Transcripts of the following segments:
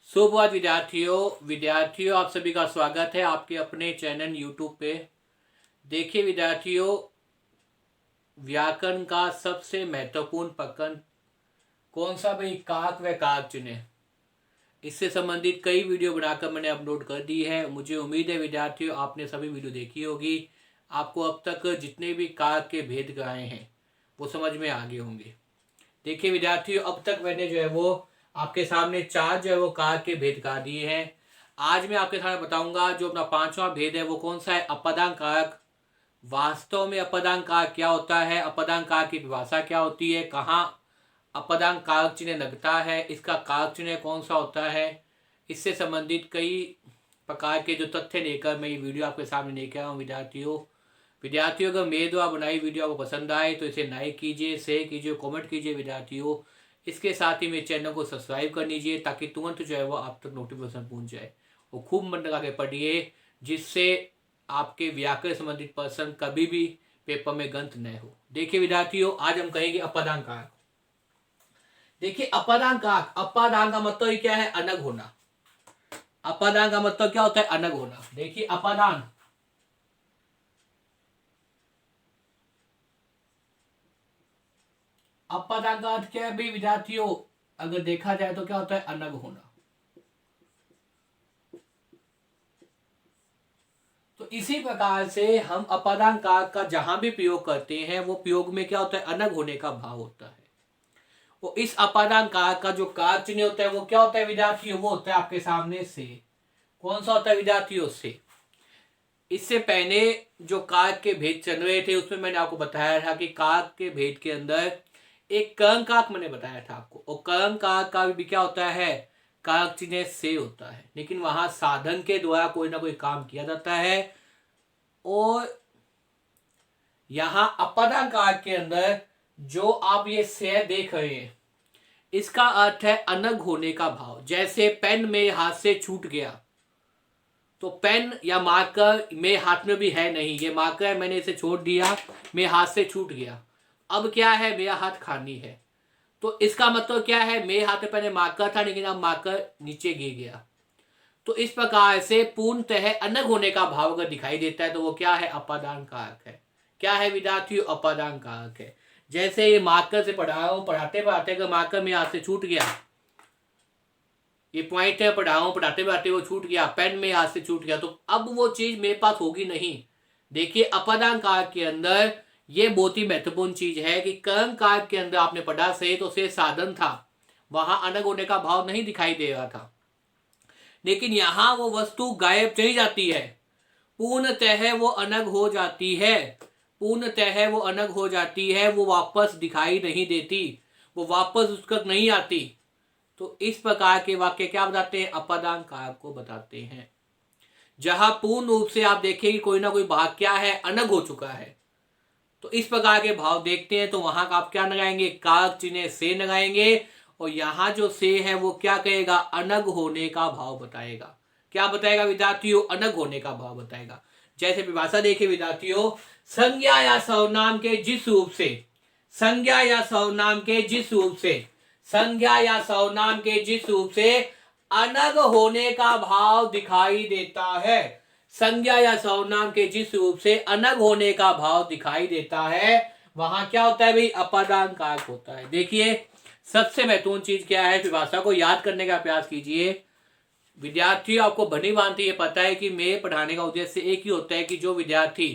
सुप्रभात विद्यार्थियों आप सभी का स्वागत है आपके अपने चैनल यूट्यूब पे। देखिए विद्यार्थियों, व्याकरण का सबसे महत्वपूर्ण प्रकरण कौन सा भाई? काक व काक चिन्ह। इससे संबंधित कई वीडियो बनाकर मैंने अपलोड कर दी है। मुझे उम्मीद है विद्यार्थियों आपने सभी वीडियो देखी होगी। आपको अब तक जितने भी काक के भेद कराए हैं वो समझ में आ गए होंगे। देखिए विद्यार्थियों, अब तक मैंने जो है वो आपके सामने चार जो है वो कार के भेद गा दिए हैं। आज मैं आपके सामने बताऊंगा जो अपना पांचवा भेद है वो कौन सा है? अपदान कारक। वास्तव में अपदान कारक क्या होता है, अपदान कारक की परिभाषा क्या होती है, कहाँ अपदान कारक चिन्ह लगता है, इसका कारक चिन्ह कौन सा होता है, इससे संबंधित कई प्रकार के जो तथ्य लेकर मैं ये वीडियो आपके सामने लेकर आया हूँ। विद्यार्थियों अगर मेरे द्वारा बनाई वीडियो आपको पसंद आए तो इसे लाइक कीजिए, शेयर कीजिए, कमेंट कीजिए विद्यार्थियों। इसके साथ ही मेरे चैनल को सब्सक्राइब कर लीजिए ताकि तुरंत जो है वो आप तक नोटिफिकेशन पहुंच जाए। वो खूब मन लगा के पढ़िए जिससे आपके व्याकरण संबंधित प्रश्न कभी भी पेपर में गलत न हो। देखिए विद्यार्थियों, आज हम कहेंगे अपदान कारक। देखिए अपादान कारक, अपादान का मतलब क्या है? अनग होना। अपादान का मतलब क्या होता है? अनग होना। देखिए अपादान, अपदान का अर्थ क्या है भाई विद्यार्थियों? अगर देखा जाए तो क्या होता है? अनग होना। तो इसी प्रकार से हम अपदान कारक का जहां भी प्रयोग करते हैं वो प्रयोग में क्या होता है? अनग होने का भाव होता है। वो इस अपादान कारक का जो कारक चिन्ह होता है वो क्या होता है विद्यार्थियों? वो होता है आपके सामने से। कौन सा होता है विद्यार्थियों? से। इससे पहले जो कारक के भेद चल रहे थे उसमें मैंने आपको बताया था कि कारक के भेद के अंदर एक कर्म कारक मैंने बताया था आपको, और कर्म कारक का भी क्या होता है? कारक चिन्ह से होता है, लेकिन वहां साधन के द्वारा कोई ना कोई काम किया जाता है। और यहां अपदान कारक के अंदर जो आप ये से देख रहे हैं इसका अर्थ है अनग होने का भाव। जैसे पेन मेरे हाथ से छूट गया, तो पेन या मार्कर मेरे हाथ में भी है नहीं, ये मार्कर है, मैंने इसे छोड़ दिया, मेरे हाथ से छूट गया। अब क्या है? मेरा हाथ खाली है। तो इसका मतलब क्या है? मेरे हाथ में पहले मार्कर था लेकिन अब मार्कर नीचे गिर गया। तो इस प्रकार से पूर्णतः अनग होने का भाव अगर दिखाई देता है तो वो क्या है? अपादान कारक है। क्या है विद्यार्थियों? अपादान कारक है। जैसे ये मार्कर से पढ़ा रहा हूं, पढ़ाते पढ़ाते अगर मार्कर मेरे हाथ से छूट गया, ये पॉइंट है, पढ़ा हूं, पढ़ाते पढ़ाते वो छूट गया, पेन में हाथ से छूट गया, तो अब वो चीज मेरे पास होगी नहीं। देखिए अपादान कारक के अंदर ये बहुत ही महत्वपूर्ण चीज है कि कर्म कारक के अंदर आपने पढ़ा से, तो से साधन था, वहां अनग होने का भाव नहीं दिखाई दे रहा था, लेकिन यहां वो वस्तु गायब चली जाती है, पूर्णतः वो अनग हो जाती है। पूर्णतः वो अनग हो जाती है, वो वापस दिखाई नहीं देती, वो वापस उसका नहीं आती। तो इस प्रकार के वाक्य क्या बताते हैं? अपादान कारक को बताते हैं। जहां पूर्ण रूप से आप देखें कि कोई ना कोई भाग क्या है? अनग हो चुका है, तो इस प्रकार के भाव देखते हैं तो वहां का आप क्या लगाएंगे? कारक चिन्ह से लगाएंगे, और यहां जो से है वो क्या कहेगा? अनग होने का भाव बताएगा। क्या बताएगा विद्यार्थियों? अनग होने का भाव बताएगा। जैसे परिभाषा देखिए विद्यार्थियों, संज्ञा या सर्वनाम के जिस रूप से, संज्ञा या सर्वनाम के जिस रूप से, संज्ञा या सर्वनाम के जिस रूप से अनग होने का भाव दिखाई देता है, संज्ञा या सर्वनाम के जिस रूप से अनग होने का भाव दिखाई देता है, वहां क्या होता है भाई? अपादान कारक होता है। देखिए सबसे महत्वपूर्ण चीज क्या है? परिभाषा को याद करने का प्रयास कीजिए विद्यार्थी। आपको भली भांति ये पता है कि मेरे पढ़ाने का उद्देश्य एक ही होता है कि जो विद्यार्थी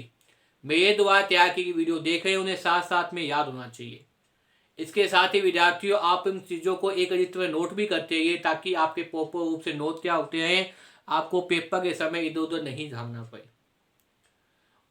मेरे द्वारा तैयार की गई वीडियो देख रहे हैं उन्हें साथ साथ में याद होना चाहिए। इसके साथ ही विद्यार्थियों आप इन चीजों को एक अजित में नोट भी करते रहिए ताकि आपके प्रॉपर रूप से नोट क्या होते हैं, आपको पेपर के समय इधर उधर नहीं झामना पड़े।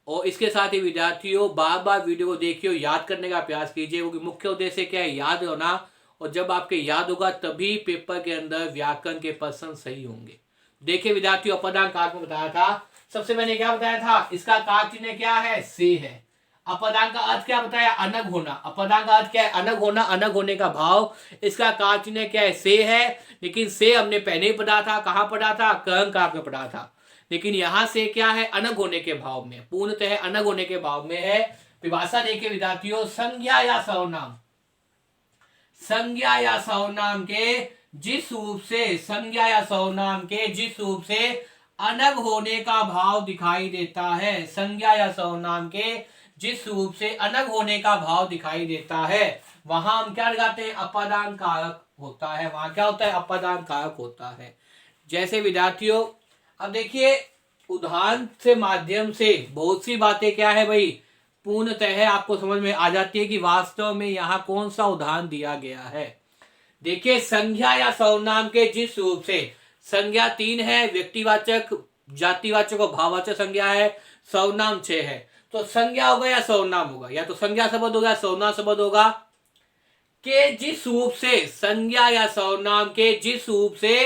और इसके साथ ही विद्यार्थियों बार बार वीडियो को देखिए, याद करने का प्रयास कीजिए, क्योंकि मुख्य उद्देश्य क्या है? याद होना। और जब आपके याद होगा तभी पेपर के अंदर व्याकरण के प्रश्न सही होंगे। देखिए विद्यार्थियों, अपदान कारक में बताया था, सबसे मैंने क्या बताया था? इसका कारक चिन्ह क्या है? से है। अपदान का अर्थ क्या बताया? अनग होना। अपदान का अर्थ क्या है? अनग होना, अनग होने का भाव। इसका कारक चिन्ह क्या है? से है। लेकिन से हमने पहले ही पढ़ा था, कहां पढ़ा था? कर्म कारक में पढ़ा था। लेकिन यहां से क्या है? अनग होने के भाव में, पूर्णतः अनग होने के भाव में है। परिभाषा देखिए विद्यार्थियों, संज्ञा या सर्वनाम, संज्ञा या सर्वनाम के जिस रूप से संज्ञा या सर्वनाम के जिस रूप से अलग होने का भाव दिखाई देता है, संज्ञा या सर्वनाम के जिस रूप से अलग होने का भाव दिखाई देता है, वहां हम क्या लगाते हैं, अपादान कारक होता है। वहां क्या होता है, अपादान कारक होता है। जैसे विद्यार्थियों अब देखिए उदाहरण से माध्यम से बहुत सी बातें क्या है भाई पूर्णतः आपको समझ में आ जाती है कि वास्तव में यहाँ कौन सा उदाहरण दिया गया है। देखिए संज्ञा या सर्वनाम के जिस रूप से, संज्ञा 3 है, व्यक्तिवाचक, जातिवाचक और भाववाचक संज्ञा है, सर्वनाम 6 है। तो संज्ञा होगा या सर्वनाम होगा, या तो संज्ञा शब्द होगा सर्वनाम शब्द होगा। के जिस रूप से, संज्ञा या सर्वनाम के जिस रूप से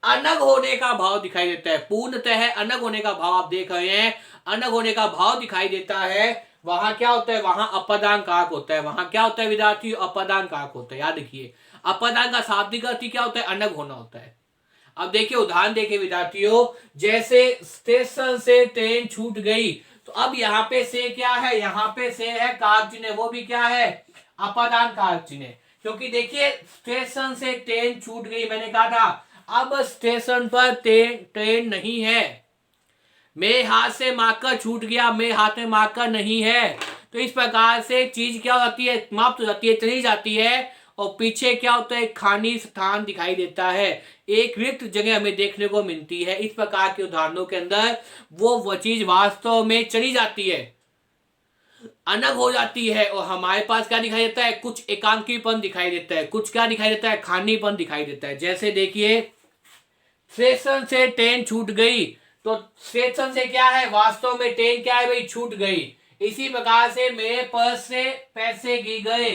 अलग होने का भाव दिखाई देता है, पूर्णतः अलग होने का भाव आप देख रहे हैं, अलग होने का भाव दिखाई देता है, वहां क्या होता है, वहां अपादान कारक होता है। वहां क्या होता है विद्यार्थी, अपादान कारक होता है। याद रखिए अपादान का शाब्दिक अर्थ क्या होता है, अलग होना होता है। अब देखिए उदाहरण देखिए विद्यार्थियों, जैसे स्टेशन से ट्रेन छूट गई, तो अब यहाँ पे से क्या है, यहाँ पे से है कारक चिन्ह, वो भी क्या है, अपादान कारक चिन्ह। क्योंकि देखिए स्टेशन से ट्रेन छूट गई, मैंने कहा था अब स्टेशन पर ट्रेन नहीं है, मेरे हाथ से मार्कर छूट गया, मेरे हाथ में मार्कर नहीं है। तो इस प्रकार से चीज क्या होती है, समाप्त हो जाती है, चली जाती है, और पीछे क्या होता है, खाली स्थान दिखाई देता है, एक रिक्त जगह हमें देखने को मिलती है। इस प्रकार के उदाहरणों के अंदर वो चीज वास्तव में चली जाती है, अलग हो जाती है, और हमारे पास क्या दिखाई देता है, कुछ एकांकीपन दिखाई देता है, कुछ क्या दिखाई देता है, खालीपन दिखाई देता है। जैसे देखिए स्टेशन से ट्रेन छूट गई, तो स्टेशन से क्या है, वास्तव में ट्रेन क्या है भाई, छूट गई। इसी प्रकार से मेरे पर्स से पैसे गिर गए,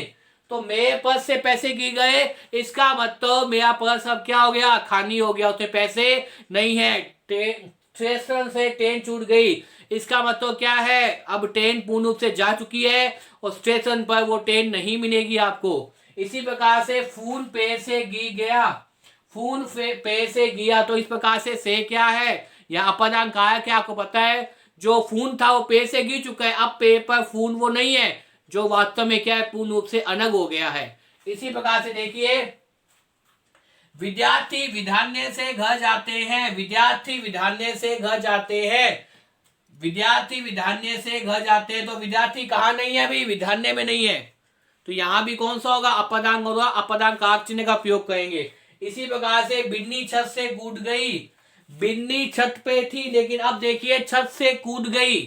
तो मेरे पर्स से पैसे गिर गए, इसका मतलब मेरा पर्स अब क्या हो गया, खाली हो गया, उसमें पैसे नहीं है। स्टेशन से ट्रेन छूट गई, इसका मतलब क्या है, अब ट्रेन पूर्ण रूप से जा चुकी है और स्टेशन पर वो ट्रेन नहीं मिलेगी आपको। इसी प्रकार से फोन पे से गिर गया, फोन पे से गिरा, तो इस प्रकार से क्या है, यह अपादान कारक है। आपको पता है जो फोन था वो पे से गिर चुका है, अब पे पर फोन वो नहीं है, जो वास्तव में क्या है, पूर्ण रूप से अलग हो गया है। इसी प्रकार से देखिए विद्यार्थी विधान्य से घर जाते हैं, विद्यार्थी विधान्य से घर जाते हैं, विद्यार्थी विधान्य से घर जाते हैं, तो विद्यार्थी कहाँ नहीं है अभी, विधान्य में नहीं है, तो यहां भी कौन सा होगा, अपादान होगा, अपादान कारक चिन्ह का प्रयोग करेंगे। इसी प्रकार से बिन्नी छत से कूद गई, बिन्नी छत पे थी लेकिन अब देखिए छत से कूद गई,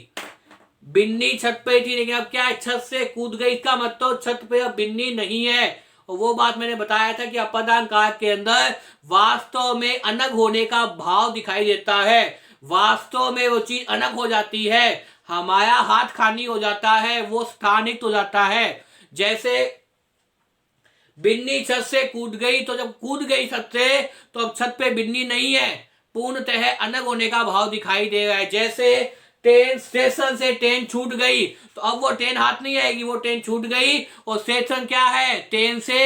बिन्नी छत पे थी लेकिन अब क्या है, छत से कूद गई, इसका मतलब छत पे अब बिन्नी नहीं है। और वो बात मैंने बताया था कि अपादान कारक के अंदर वास्तव में अलग होने का भाव दिखाई देता है, वास्तव में वो चीज अलग हो जाती है, हमारा हाथ खाली हो जाता है, वो स्थानिक हो जाता है। जैसे बिन्नी छत से कूद गई, तो जब कूद गई छत से तो अब छत पे बिन्नी नहीं है, पूर्णतः अलग होने का भाव दिखाई दे रहा है। जैसे ट्रेन स्टेशन से ट्रेन छूट गई, तो अब वो ट्रेन हाथ नहीं आएगी, वो ट्रेन छूट गई, और स्टेशन क्या है, ट्रेन से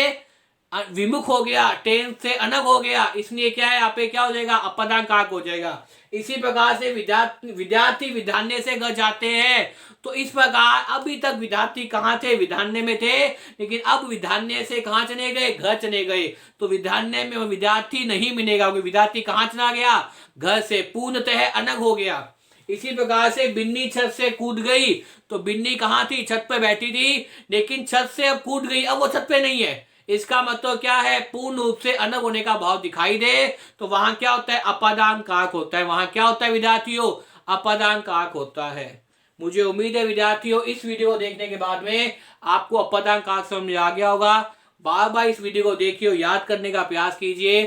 विमुख हो गया, ट्रेन से अलग हो गया, इसलिए क्या है, यहाँ पे क्या हो जाएगा, अपादान कारक हो जाएगा। इसी प्रकार से विद्यार्थी विधान्य से घर जाते हैं, तो इस प्रकार अभी तक विद्यार्थी कहाँ थे, विधान्य में थे, लेकिन अब विधान्य से कहाँ चले गए, घर चले गए, तो विधान्य में विद्यार्थी नहीं मिलेगा, क्योंकि विद्यार्थी कहाँ चला गया, घर से, पूर्णतः अलग हो गया। इसी प्रकार से बिन्नी छत से कूद गई, तो बिन्नी कहाँ थी, छत पर बैठी थी, लेकिन छत से अब कूद गई, अब वो छत पे नहीं है, इसका मतलब क्या है, पूर्ण रूप से अलग होने का भाव दिखाई दे, तो वहां क्या होता है, अपादान कारक होता है। वहां क्या होता है विद्यार्थियों, अपादान कारक होता है। मुझे उम्मीद है विद्यार्थियों इस वीडियो को देखने के बाद में आपको अपादान कारक समझ में आ गया होगा। बार बार इस वीडियो को देखिए और याद करने का प्रयास कीजिए,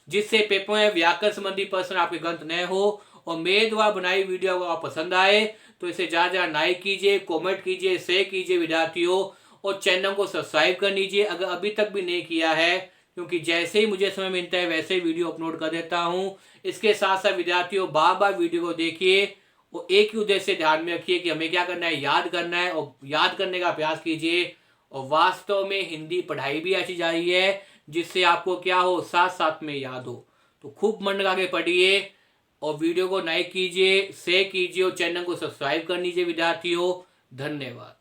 जिससे पेपर में व्याकरण संबंधी प्रश्न आपके गलत न हो। और मेरे द्वारा बनाई वीडियो अगर आपको पसंद आए तो इसे ज्यादा लाइक कीजिए, कमेंट कीजिए, शेयर कीजिए विद्यार्थियों, और चैनल को सब्सक्राइब कर लीजिए अगर अभी तक भी नहीं किया है, क्योंकि जैसे ही मुझे समय मिलता है वैसे ही वीडियो अपलोड कर देता हूं। इसके साथ साथ विद्यार्थियों बार बार वीडियो को देखिए और एक ही उद्देश्य ध्यान में रखिए कि हमें क्या करना है, याद करना है, और याद करने का प्रयास कीजिए। और वास्तव में हिंदी पढ़ाई भी ऐसी जा रही है जिससे आपको क्या हो, साथ साथ में याद हो। तो खूब मन लगा के पढ़िए और वीडियो को लाइक कीजिए, शेयर कीजिए और चैनल को सब्सक्राइब कर लीजिए विद्यार्थियों। धन्यवाद।